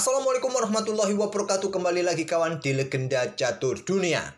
Assalamualaikum warahmatullahi wabarakatuh. Kembali lagi kawan di Legenda Catur Dunia.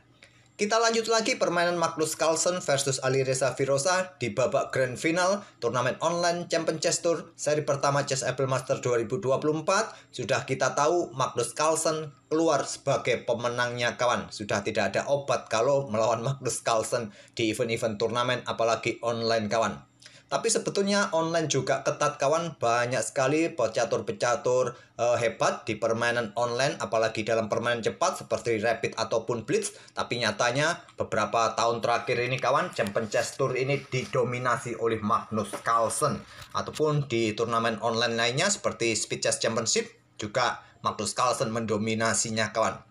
Kita lanjut lagi permainan Magnus Carlsen versus Alireza Firoza di babak Grand Final turnamen online Champion Chess Tour seri pertama Chess Apple Master 2024. Sudah kita tahu Magnus Carlsen keluar sebagai pemenangnya kawan. Sudah tidak ada obat kalau melawan Magnus Carlsen di event-event turnamen apalagi online kawan. Tapi sebetulnya online juga ketat kawan, banyak sekali pecatur-pecatur hebat di permainan online, apalagi dalam permainan cepat seperti Rapid ataupun Blitz. Tapi nyatanya beberapa tahun terakhir ini kawan, Champion Chess Tour ini didominasi oleh Magnus Carlsen. Ataupun di turnamen online lainnya seperti Speed Chess Championship, juga Magnus Carlsen mendominasinya kawan.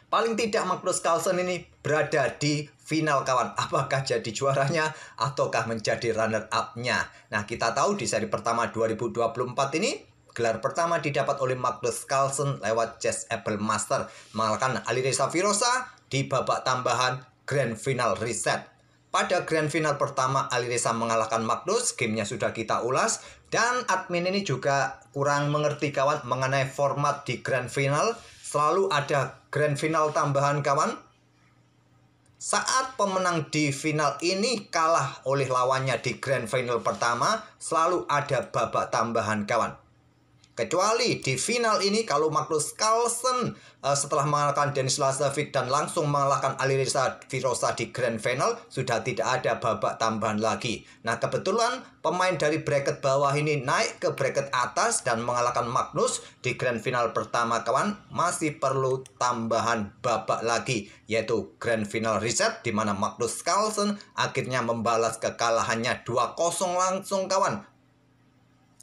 Paling tidak Magnus Carlsen ini berada di final kawan. Apakah jadi juaranya ataukah menjadi runner up-nya? Nah, kita tahu di seri pertama 2024 ini gelar pertama didapat oleh Magnus Carlsen lewat Chess Apple Master, mengalahkan Alireza Firoza di babak tambahan Grand Final Reset. Pada Grand Final pertama Alireza mengalahkan Magnus, gamenya sudah kita ulas, dan admin ini juga kurang mengerti kawan mengenai format di Grand Final. Selalu ada Grand Final tambahan kawan. Saat pemenang di final ini kalah oleh lawannya di Grand Final pertama, selalu ada babak tambahan kawan. Kecuali di final ini kalau Magnus Carlsen setelah mengalahkan Denis Lazovic dan langsung mengalahkan Alireza Firoza di Grand Final, sudah tidak ada babak tambahan lagi. Nah, kebetulan pemain dari bracket bawah ini naik ke bracket atas dan mengalahkan Magnus di Grand Final pertama kawan, masih perlu tambahan babak lagi, yaitu Grand Final Reset, di mana Magnus Carlsen akhirnya membalas kekalahannya 2-0 langsung kawan.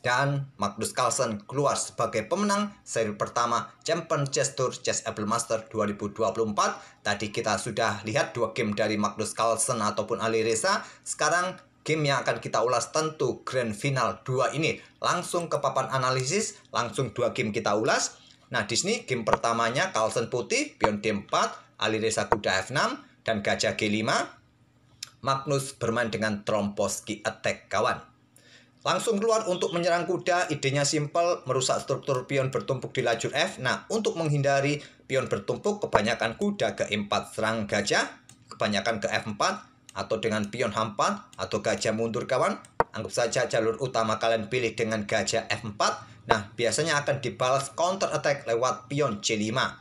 Dan Magnus Carlsen keluar sebagai pemenang seri pertama Champion Chess Tour Chess Apple Master 2024. Tadi kita sudah lihat dua game dari Magnus Carlsen ataupun Alireza. Sekarang game yang akan kita ulas tentu Grand Final 2 ini. Langsung ke papan analisis, langsung dua game kita ulas. Nah, di sini game pertamanya Carlsen putih, pion D4, Alireza kuda F6, dan gajah G5. Magnus bermain dengan Trompowsky attack kawan. Langsung keluar untuk menyerang kuda, idenya simpel, merusak struktur pion bertumpuk di lajur F. Nah, untuk menghindari pion bertumpuk, kebanyakan kuda ke E4 serang gajah, kebanyakan ke F4, atau dengan pion H4, atau gajah mundur kawan. Anggap saja jalur utama kalian pilih dengan gajah F4. Nah, biasanya akan dibalas counter attack lewat pion C5.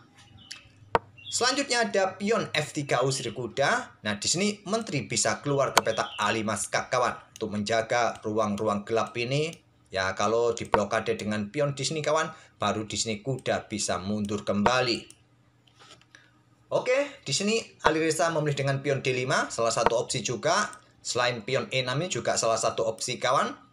Selanjutnya ada pion F3 usir kuda. Nah, di sini menteri bisa keluar ke petak A5 skak kawan untuk menjaga ruang-ruang gelap ini. Ya, kalau diblokade dengan pion di sini kawan, baru di sini kuda bisa mundur kembali. Oke, di sini Alireza memilih dengan pion D5, salah satu opsi juga. Selain pion E6 ini juga salah satu opsi kawan.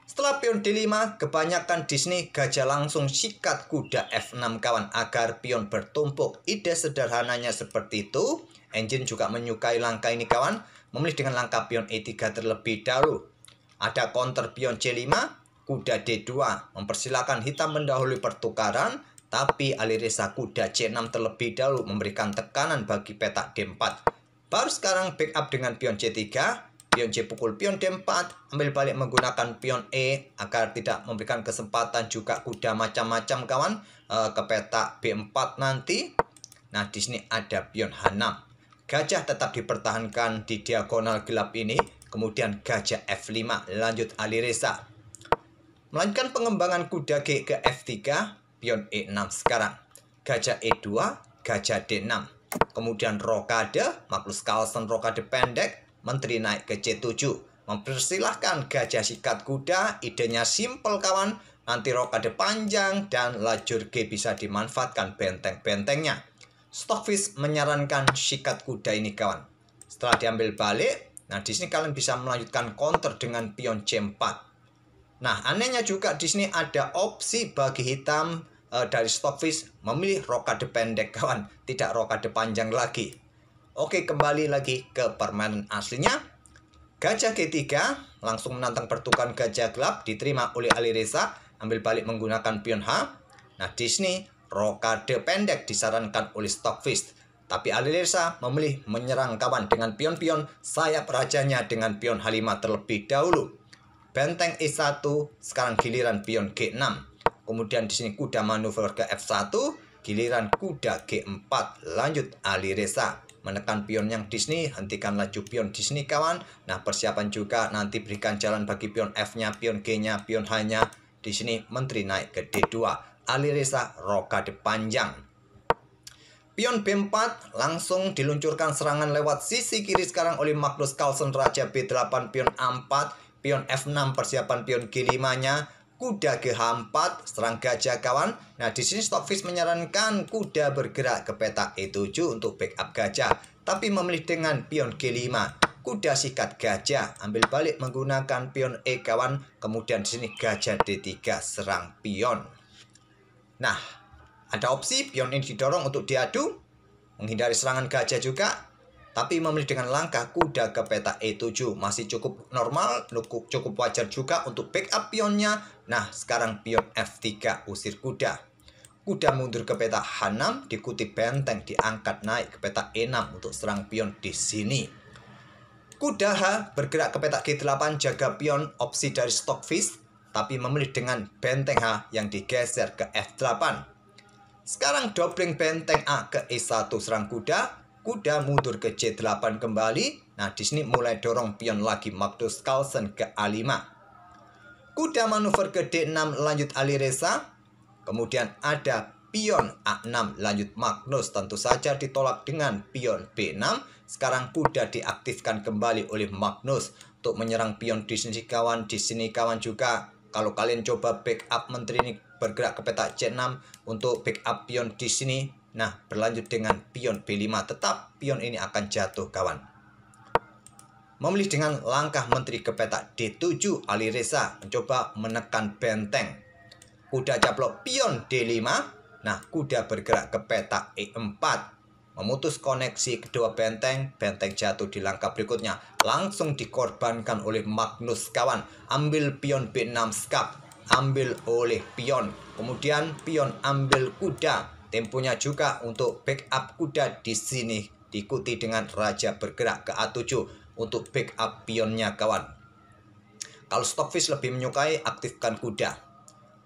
Setelah pion D5, kebanyakan di sini gajah langsung sikat kuda F6 kawan agar pion bertumpuk. Ide sederhananya seperti itu. Engine juga menyukai langkah ini kawan, memilih dengan langkah pion E3 terlebih dahulu. Ada counter pion C5, kuda D2, mempersilahkan hitam mendahului pertukaran, tapi Alireza kuda C6 terlebih dahulu memberikan tekanan bagi petak D4. Baru sekarang backup dengan pion C3, pion C pukul pion D4, ambil balik menggunakan pion E agar tidak memberikan kesempatan juga kuda macam-macam kawan ke petak B4 nanti. Nah, di sini ada pion H6. Gajah tetap dipertahankan di diagonal gelap ini, kemudian gajah F5, lanjut Alireza. Melanjutkan pengembangan kuda G ke F3, pion E6 sekarang. Gajah E2, gajah D6. Kemudian rokade, Magnus Carlsen rokade pendek, menteri naik ke C7, mempersilahkan gajah sikat kuda, idenya simpel kawan, nanti rokade panjang dan lajur G bisa dimanfaatkan benteng-bentengnya. Stockfish menyarankan sikat kuda ini kawan. Setelah diambil balik, nah di sini kalian bisa melanjutkan counter dengan pion C4. Nah, anehnya juga di sini ada opsi bagi hitam dari Stockfish memilih rokade pendek kawan, tidak rokade panjang lagi. Oke, kembali lagi ke permainan aslinya. Gajah G3 langsung menantang pertukaran gajah gelap, diterima oleh Alireza, ambil balik menggunakan pion H. Nah, di sini rokade pendek disarankan oleh Stockfish, tapi Alireza memilih menyerang kawan dengan pion-pion sayap rajanya dengan pion H5 terlebih dahulu. Benteng E1, sekarang giliran pion G6. Kemudian di sini kuda manuver ke F1, giliran kuda G4. Lanjut Alireza menekan pion yang di sini, hentikan laju pion di sini kawan. Nah, persiapan juga nanti berikan jalan bagi pion F-nya, pion G-nya, pion H-nya. Di sini menteri naik ke D2. Alireza rokade panjang. Pion B4 langsung diluncurkan serangan lewat sisi kiri sekarang oleh Magnus Carlsen. Raja B8, pion A4, pion F6, persiapan pion G5-nya. Kuda GH4, serang gajah kawan. Nah, di sini Stockfish menyarankan kuda bergerak ke peta E7 untuk backup gajah, tapi memilih dengan pion G5. Kuda sikat gajah, ambil balik menggunakan pion E kawan. Kemudian di sini gajah D3, serang pion. Nah, ada opsi pion ini didorong untuk diadu, menghindari serangan gajah juga, tapi memilih dengan langkah kuda ke peta E7 masih cukup normal, cukup wajar juga untuk backup pionnya. Nah, sekarang pion F3 usir kuda. Kuda mundur ke peta H6, diikuti benteng diangkat naik ke peta E6 untuk serang pion di sini. Kuda H bergerak ke peta G8, jaga pion, opsi dari Stockfish, tapi memilih dengan benteng H yang digeser ke F8. Sekarang dobling benteng A ke E1, serang kuda. Kuda mundur ke C8 kembali. Nah, di sini mulai dorong pion lagi Magnus Carlsen ke A5. Kuda manuver ke D6, lanjut Alireza. Kemudian ada pion A6, lanjut Magnus. Tentu saja ditolak dengan pion B6. Sekarang kuda diaktifkan kembali oleh Magnus untuk menyerang pion di sini kawan. Di sini kawan juga. Kalau kalian coba backup menteri ini bergerak ke peta C6 untuk backup pion di sini. Nah, berlanjut dengan pion B5, tetap pion ini akan jatuh kawan. Memilih dengan langkah menteri ke peta D7, Alireza mencoba menekan benteng. Kuda caplok pion D5. Nah, kuda bergerak ke peta E4. Memutus koneksi kedua benteng, benteng jatuh di langkah berikutnya. Langsung dikorbankan oleh Magnus kawan. Ambil pion B6 skak, ambil oleh pion. Kemudian pion ambil kuda. Temponya juga untuk backup kuda di sini diikuti dengan raja bergerak ke A7 untuk backup pionnya kawan. Kalau Stockfish lebih menyukai aktifkan kuda,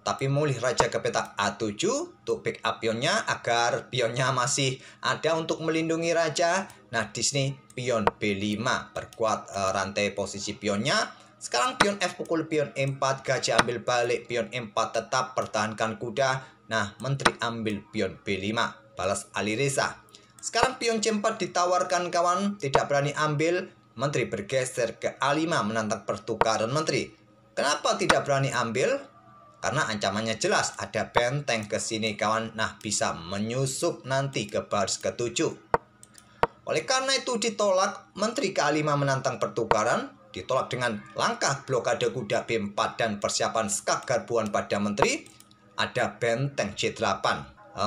tapi memilih raja ke peta A7 untuk backup pionnya agar pionnya masih ada untuk melindungi raja. Nah, di sini pion B5 perkuat rantai posisi pionnya. Sekarang pion F pukul pion E4, gajah ambil balik, pion E4 tetap pertahankan kuda. Nah, menteri ambil pion B5, balas Alireza. Sekarang pion C4 ditawarkan kawan, tidak berani ambil. Menteri bergeser ke A5 menantang pertukaran menteri. Kenapa tidak berani ambil? Karena ancamannya jelas, ada benteng ke sini kawan. Nah, bisa menyusup nanti ke baris ke-7. Oleh karena itu ditolak, menteri ke A5 menantang pertukaran. Ditolak dengan langkah blokade kuda B4 dan persiapan skak garbuan pada menteri. Ada benteng C8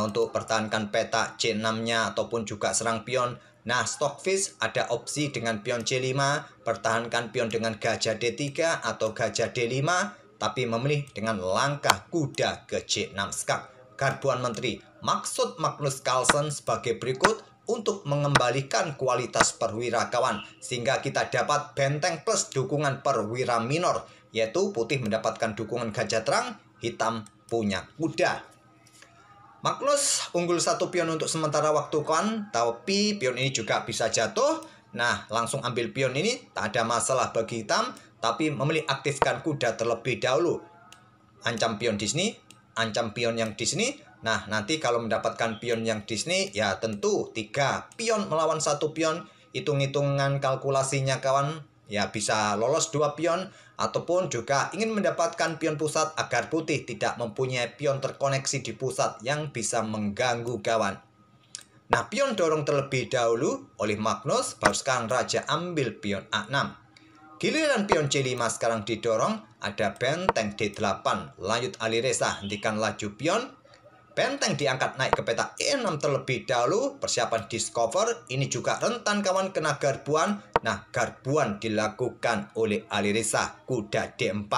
untuk pertahankan peta C6-nya ataupun juga serang pion. Nah, Stockfish ada opsi dengan pion C5, pertahankan pion dengan gajah D3 atau gajah D5, tapi memilih dengan langkah kuda ke C6 skak. Garbuan menteri. Maksud Magnus Carlsen sebagai berikut, untuk mengembalikan kualitas perwira kawan, sehingga kita dapat benteng plus dukungan perwira minor, yaitu putih mendapatkan dukungan gajah terang, hitam punya kuda. Magnus unggul satu pion untuk sementara waktu kawan, tapi pion ini juga bisa jatuh. Nah, langsung ambil pion ini, tak ada masalah bagi hitam, tapi memilih aktifkan kuda terlebih dahulu. Ancam pion di sini, ancam pion yang di sini. Nah, nanti kalau mendapatkan pion yang di sini, ya tentu 3 pion melawan 1 pion. Hitung-hitungan kalkulasinya kawan, ya bisa lolos 2 pion. Ataupun juga ingin mendapatkan pion pusat agar putih tidak mempunyai pion terkoneksi di pusat yang bisa mengganggu kawan. Nah, pion dorong terlebih dahulu oleh Magnus, baru sekarang raja ambil pion A6. Giliran pion C5 sekarang didorong, ada benteng D8. Lanjut Alireza, hentikan laju pion. Benteng diangkat naik ke peta E6 terlebih dahulu. Persiapan discover. Ini juga rentan kawan kena garbuan. Nah, garbuan dilakukan oleh Alireza. Kuda D4.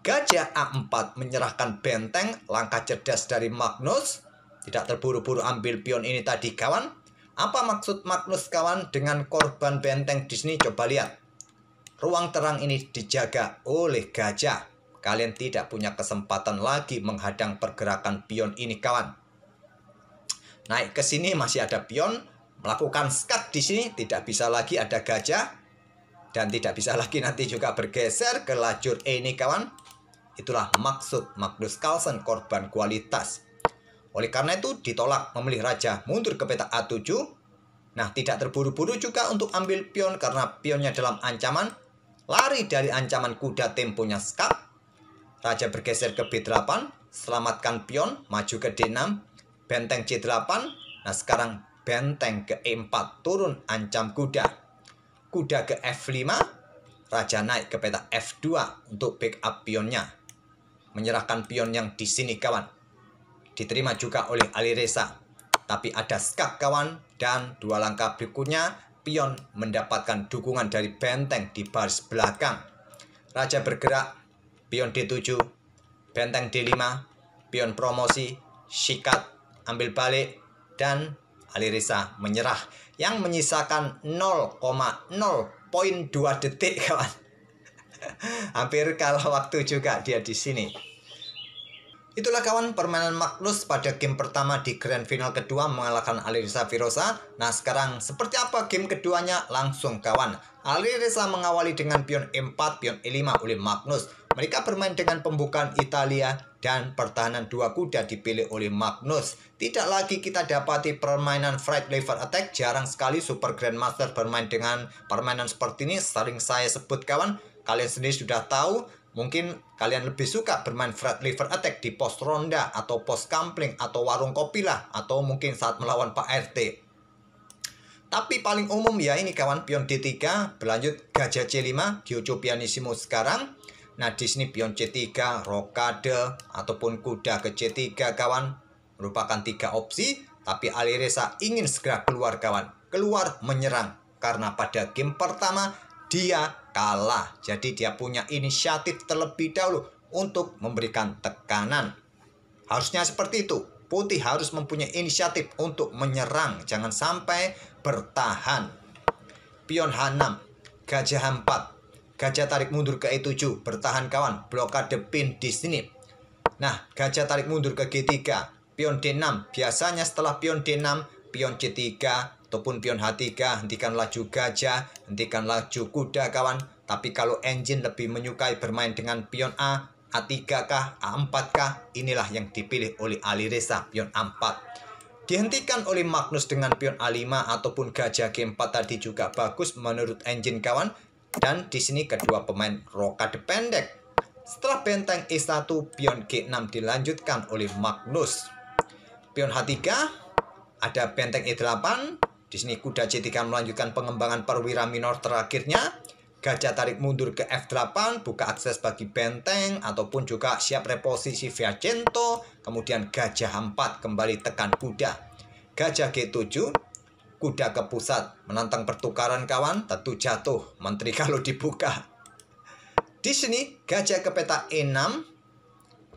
Gajah A4 menyerahkan benteng. Langkah cerdas dari Magnus. Tidak terburu-buru ambil pion ini tadi kawan. Apa maksud Magnus kawan dengan korban benteng di sini? Coba lihat. Ruang terang ini dijaga oleh gajah. kalian tidak punya kesempatan lagi menghadang pergerakan pion ini, kawan. Naik ke sini masih ada pion, melakukan skat di sini tidak bisa lagi ada gajah, dan tidak bisa lagi nanti juga bergeser ke lajur E ini, kawan. Itulah maksud Magnus Carlsen korban kualitas. Oleh karena itu ditolak memilih raja mundur ke peta A7. Nah, tidak terburu-buru juga untuk ambil pion karena pionnya dalam ancaman. Lari dari ancaman kuda temponya skat. Raja bergeser ke B8, selamatkan pion, maju ke D6, benteng C8. Nah, sekarang benteng ke E4, turun ancam kuda. Kuda ke F5, raja naik ke peta F2 untuk backup pionnya. Menyerahkan pion yang di sini, kawan. Diterima juga oleh Alireza. Tapi ada skak, kawan, dan 2 langkah berikutnya pion mendapatkan dukungan dari benteng di baris belakang. Raja bergerak, pion D7, benteng D5, pion promosi, sikat, ambil balik, dan Alireza menyerah. Yang menyisakan 0,0.2 detik, kawan. Hampir kalah waktu juga dia di sini. Itulah, kawan, permainan Magnus pada game pertama di Grand Final kedua mengalahkan Alireza Firoza. Nah, sekarang seperti apa game keduanya? Langsung, kawan. Alireza mengawali dengan pion E4, pion E5 oleh Magnus. Mereka bermain dengan pembukaan Italia dan pertahanan 2 kuda dipilih oleh Magnus. Tidak lagi kita dapati permainan Freight Lever Attack. Jarang sekali Super Grandmaster bermain dengan permainan seperti ini. Sering saya sebut, kawan. Kalian sendiri sudah tahu. Mungkin kalian lebih suka bermain Freight Lever Attack di pos ronda atau pos kampling atau warung kopi lah, atau mungkin saat melawan Pak RT. Tapi paling umum ya ini, kawan, pion D3 berlanjut gajah C5 Giocho Pianissimo sekarang. Nah, di sini pion C3 rokade ataupun kuda ke C3, kawan, merupakan 3 opsi. Tapi Alireza ingin segera keluar, kawan, keluar menyerang karena pada game pertama dia kalah. Jadi dia punya inisiatif terlebih dahulu untuk memberikan tekanan. Harusnya seperti itu. Putih harus mempunyai inisiatif untuk menyerang, jangan sampai bertahan. Pion H6, gajah H4, gajah tarik mundur ke E7, bertahan, kawan, blokade pin di sini. Nah, gajah tarik mundur ke G3, pion D6. Biasanya setelah pion D6, pion C3 ataupun pion H3, hentikan laju gajah, hentikan laju kuda, kawan. Tapi kalau engine lebih menyukai bermain dengan pion A, A3 kah, A4 kah, inilah yang dipilih oleh Alireza, pion A4. Dihentikan oleh Magnus dengan pion A5 ataupun gajah G4 tadi juga bagus menurut engine, kawan. Dan di sini kedua pemain rokade pendek. Setelah benteng E1, pion G6 dilanjutkan oleh Magnus. Pion H3, ada benteng E8. Di sini kuda C3 melanjutkan pengembangan perwira minor terakhirnya. Gajah tarik mundur ke F8, buka akses bagi benteng ataupun juga siap reposisi Viacento. Kemudian gajah H4 kembali tekan kuda. Gajah G7, kuda ke pusat menantang pertukaran, kawan, tentu jatuh menteri kalau dibuka. Di sini gajah ke peta E6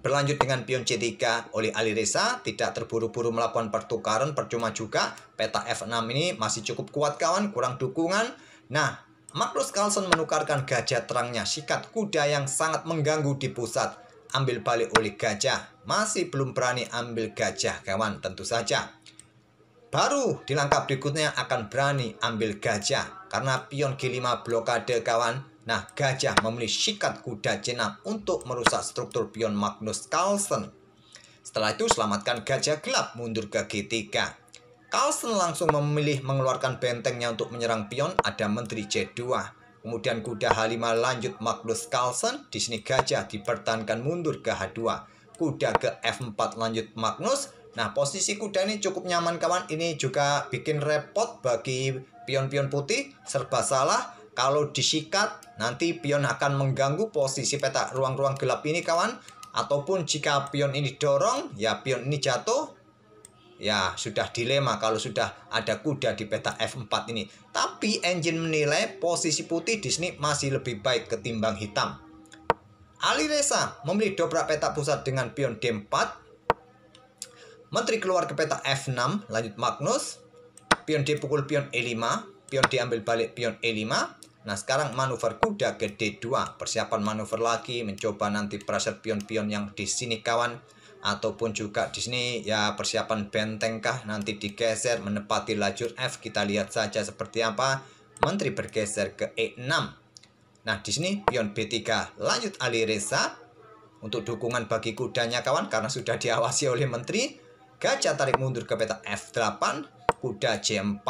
berlanjut dengan pion C3 oleh Alireza. Tidak terburu-buru melakukan pertukaran, percuma juga. Peta F6 ini masih cukup kuat, kawan, kurang dukungan. Nah, Magnus Carlsen menukarkan gajah terangnya, sikat kuda yang sangat mengganggu di pusat. Ambil balik oleh gajah. Masih belum berani ambil gajah, kawan, tentu saja. Baru di langkah berikutnya akan berani ambil gajah. Karena pion G5 blokade, kawan. Nah, gajah memilih sikat kuda C6 untuk merusak struktur pion Magnus Carlsen. Setelah itu selamatkan gajah gelap mundur ke G3. Carlsen langsung memilih mengeluarkan bentengnya untuk menyerang pion. Ada menteri C2. Kemudian kuda H5 lanjut Magnus Carlsen. Di sini gajah dipertahankan mundur ke H2. Kuda ke F4 lanjut Magnus. Nah, posisi kuda ini cukup nyaman, kawan. Ini juga bikin repot bagi pion-pion putih. Serba salah. Kalau disikat, nanti pion akan mengganggu posisi peta ruang-ruang gelap ini, kawan. Ataupun jika pion ini dorong, ya pion ini jatuh. Ya, sudah dilema kalau sudah ada kuda di peta F4 ini. Tapi engine menilai posisi putih di sini masih lebih baik ketimbang hitam. Alireza memilih dobrak peta pusat dengan pion D4. Menteri keluar ke peta F6, lanjut Magnus. Pion D pukul pion E5, pion D ambil balik pion E5. Nah, sekarang manuver kuda ke D2. Persiapan manuver lagi, mencoba nanti pressure pion-pion yang di sini kawan. Ataupun juga di sini ya persiapan benteng kah nanti digeser menepati lajur F. Kita lihat saja seperti apa. Menteri bergeser ke E6. Nah, di sini pion B3 lanjut Alireza untuk dukungan bagi kudanya kawan karena sudah diawasi oleh menteri. Gajah tarik mundur ke peta F8, kuda J4.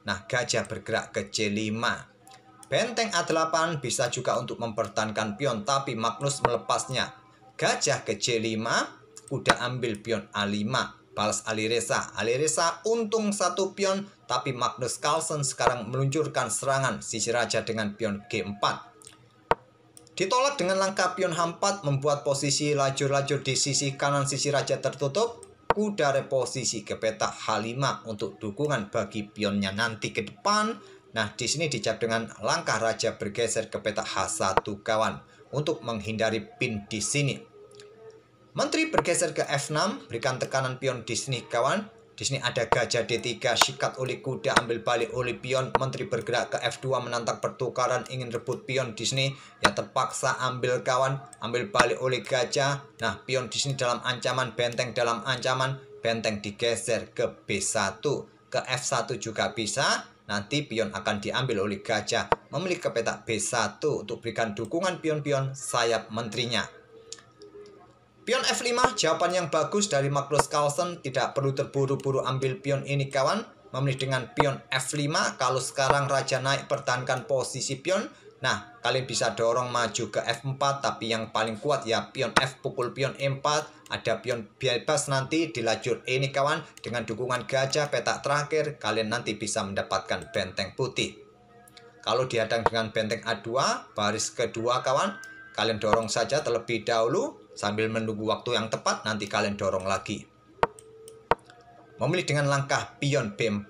Nah, gajah bergerak ke J5. Benteng A8 bisa juga untuk mempertahankan pion, tapi Magnus melepasnya. Gajah ke J5, kuda ambil pion A5, balas Alireza. Alireza untung 1 pion, tapi Magnus Carlsen sekarang meluncurkan serangan sisi raja dengan pion G4. Ditolak dengan langkah pion H4, membuat posisi lajur-lajur di sisi kanan sisi raja tertutup. Kuda reposisi ke peta H5 untuk dukungan bagi pionnya nanti ke depan. Nah, di sini dijawab dengan langkah raja bergeser ke peta H1 kawan untuk menghindari pin di sini. Menteri bergeser ke F6, berikan tekanan pion di sini kawan. Di sini ada gajah D3, sikat oleh kuda, ambil balik oleh pion. Menteri bergerak ke F2 menantang pertukaran, ingin rebut pion di sini. Ya terpaksa ambil kawan, ambil balik oleh gajah. Nah, pion di sini dalam ancaman, benteng dalam ancaman. Benteng digeser ke B1, ke F1 juga bisa. Nanti pion akan diambil oleh gajah, memilih ke peta B1 untuk berikan dukungan pion-pion sayap menterinya. Pion F5, jawaban yang bagus dari Magnus Carlsen. Tidak perlu terburu-buru ambil pion ini kawan. Memilih dengan pion F5. Kalau sekarang raja naik, pertahankan posisi pion. Nah, kalian bisa dorong maju ke F4. Tapi yang paling kuat ya pion F, pukul pion E4. Ada pion bebas nanti di lajur ini kawan. Dengan dukungan gajah, petak terakhir, kalian nanti bisa mendapatkan benteng putih. Kalau dihadang dengan benteng A2, baris kedua kawan, kalian dorong saja terlebih dahulu. Sambil menunggu waktu yang tepat, nanti kalian dorong lagi. Memilih dengan langkah pion B4.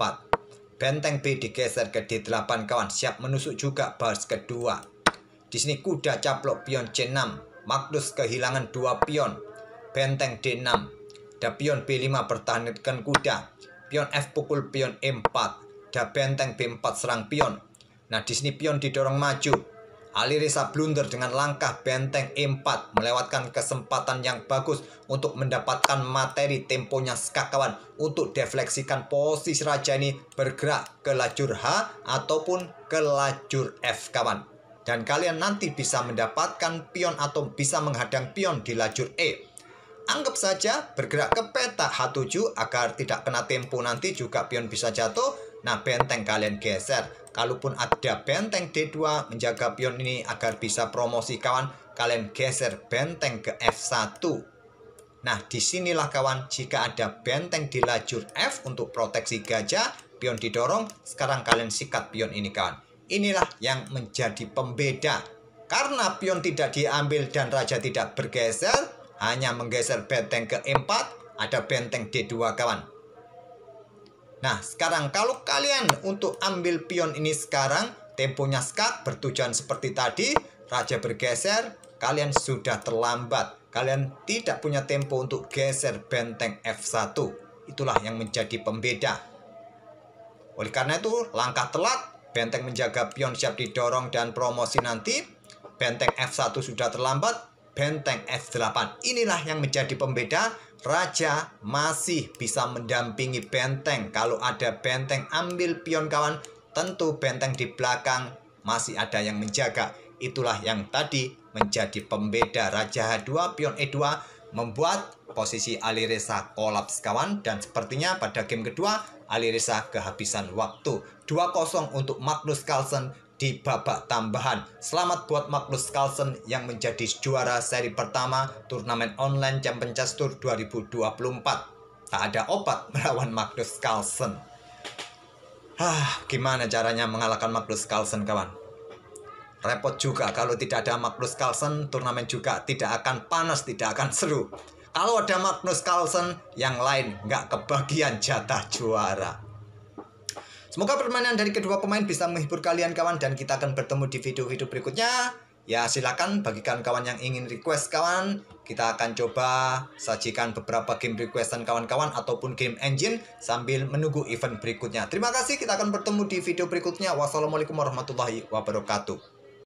Benteng B digeser ke D8 kawan. Siap menusuk juga baris kedua. Di sini kuda caplok pion C6. Magnus kehilangan 2 pion. Benteng D6. Ada pion B5 pertahankan kuda. Pion F pukul pion E4. Ada benteng B4 serang pion. Nah, di sini pion didorong maju. Alireza blunder dengan langkah benteng E4, melewatkan kesempatan yang bagus untuk mendapatkan materi temponya skakawan untuk defleksikan posisi raja ini bergerak ke lajur H ataupun ke lajur F kawan. Dan kalian nanti bisa mendapatkan pion atau bisa menghadang pion di lajur E. Anggap saja bergerak ke peta H7 agar tidak kena tempo nanti juga pion bisa jatuh. Nah, benteng kalian geser. Kalaupun ada benteng D2 menjaga pion ini agar bisa promosi kawan, kalian geser benteng ke F1. Nah, disinilah kawan, jika ada benteng di lajur F untuk proteksi gajah, pion didorong, sekarang kalian sikat pion ini kawan. Inilah yang menjadi pembeda. Karena pion tidak diambil dan raja tidak bergeser, hanya menggeser benteng ke E4, ada benteng D2 kawan. Nah, sekarang kalau kalian untuk ambil pion ini sekarang, temponya skak bertujuan seperti tadi, raja bergeser, kalian sudah terlambat. Kalian tidak punya tempo untuk geser benteng F1. Itulah yang menjadi pembeda. Oleh karena itu, langkah telat, benteng menjaga pion siap didorong dan promosi nanti. Benteng F1 sudah terlambat, benteng F8. Inilah yang menjadi pembeda. Raja masih bisa mendampingi benteng. Kalau ada benteng ambil pion kawan, tentu benteng di belakang masih ada yang menjaga. Itulah yang tadi menjadi pembeda. Raja H2, pion E2 membuat posisi Alireza kolaps kawan. Dan sepertinya pada game kedua Alireza kehabisan waktu. 2-0 untuk Magnus Carlsen di babak tambahan. Selamat buat Magnus Carlsen yang menjadi juara seri pertama turnamen online Champions Tour 2024. Tak ada obat melawan Magnus Carlsen. Gimana caranya mengalahkan Magnus Carlsen kawan? Repot juga kalau tidak ada Magnus Carlsen, turnamen juga tidak akan panas, tidak akan seru. Kalau ada Magnus Carlsen, yang lain nggak kebagian jatah juara. Semoga permainan dari kedua pemain bisa menghibur kalian kawan, dan kita akan bertemu di video-video berikutnya. Ya silakan bagikan kawan yang ingin request kawan. Kita akan coba sajikan beberapa game requestan kawan-kawan ataupun game engine sambil menunggu event berikutnya. Terima kasih, kita akan bertemu di video berikutnya. Wassalamualaikum warahmatullahi wabarakatuh.